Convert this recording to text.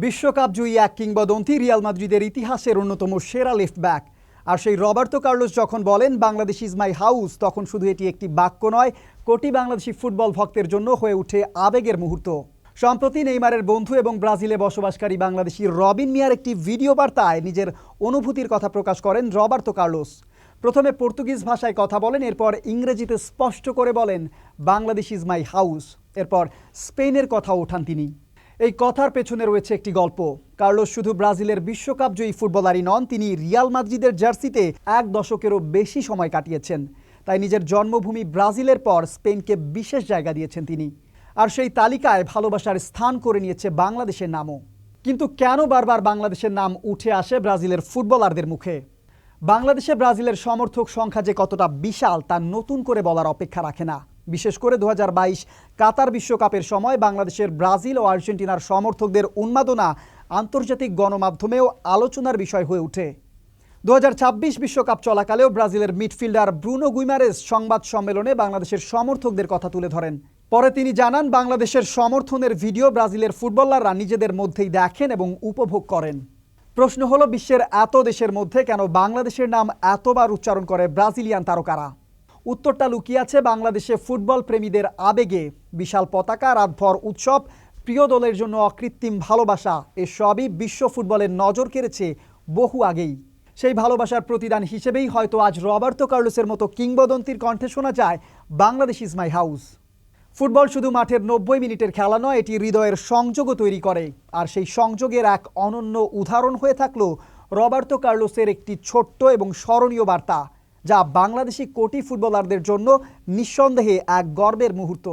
বিশ্বকাপ জয়ী এক কিংবদন্তি রিয়াল মাদ্রিদের ইতিহাসের অন্যতম সেরা লেফট ব্যাক। আর সেই রবার্তো কার্লোস যখন বলেন বাংলাদেশ ইজ মাই হাউস, তখন শুধু এটি একটি বাক্য নয়, কোটি বাংলাদেশি ফুটবল ভক্তের জন্য হয়ে ওঠে আবেগের মুহূর্ত। সম্প্রতি নেইমারের বন্ধু এবং ব্রাজিলে বসবাসকারী বাংলাদেশি রবিন মিয়ার একটি ভিডিও বার্তায় নিজের অনুভূতির কথা প্রকাশ করেন রবার্তো কার্লোস। প্রথমে পর্তুগিজ ভাষায় কথা বলেন, এরপর ইংরেজিতে স্পষ্ট করে বলেন বাংলাদেশ ইজ মাই হাউস। এরপর স্পেনের কথা ওঠান তিনি। এই কথার পেছনে রয়েছে একটি গল্প। কার্লোস শুধু ব্রাজিলের বিশ্বকাপ জয়ী ফুটবলারই নন, তিনি রিয়াল মাদ্রিদের জার্সিতে এক দশকেরও বেশি সময় কাটিয়েছেন। তাই নিজের জন্মভূমি ব্রাজিলের পর স্পেনকে বিশেষ জায়গা দিয়েছেন তিনি। আর সেই তালিকায় ভালোবাসার স্থান করে নিয়েছে বাংলাদেশের নামও। কিন্তু কেন বারবার বাংলাদেশের নাম উঠে আসে ব্রাজিলের ফুটবলারদের মুখে? বাংলাদেশে ব্রাজিলের সমর্থক সংখ্যা যে কতটা বিশাল তা নতুন করে বলার অপেক্ষা রাখে না। বিশেষ করে 2022 কাতার বিশ্বকাপের সময় বাংলাদেশের ব্রাজিল ও আর্জেন্টিনার সমর্থকদের উন্মাদনা আন্তর্জাতিক গণমাধ্যমেও আলোচনার বিষয় হয়ে ওঠে। 2026 বিশ্বকাপ চলাকালেও ব্রাজিলের মিডফিল্ডার ব্রুনো গুইমারেস সংবাদ সম্মেলনে বাংলাদেশের সমর্থকদের কথা তুলে ধরেন। পরে তিনি জানান, বাংলাদেশের সমর্থনের ভিডিও ব্রাজিলের ফুটবলাররা নিজেদের মধ্যেই দেখেন এবং উপভোগ করেন। প্রশ্ন হলো, বিশ্বের এত দেশের মধ্যে কেন বাংলাদেশের নাম এতবার উচ্চারণ করে ব্রাজিলিয়ান তারকারা? উত্তরটা লুকিয়ে আছে বাংলাদেশে ফুটবল প্রেমীদের আবেগে। বিশাল পতাকা, রাতভর উৎসব, প্রিয় দলের জন্য অকৃত্রিম ভালোবাসা, এসবই বিশ্ব ফুটবলের নজর কেড়েছে বহু আগেই। সেই ভালোবাসার প্রতিদান হিসেবেই হয়তো আজ রবার্তো কার্লোসের মতো কিংবদন্তির কণ্ঠে শোনা যায় Bangladesh is my house. Football শুধু মাঠের 90 মিনিটের খেলা নয়, এটি হৃদয়ের সংযোগও তৈরি করে। আর সেই সংযোগের এক অনন্য উদাহরণ হয়ে থাকলো রবার্তো কার্লোসের একটি ছোট্ট এবং স্মরণীয় বার্তা, যা বাংলাদেশি কোটি ফুটবলারদের জন্য নিঃসন্দেহে এক গর্বের মুহূর্ত।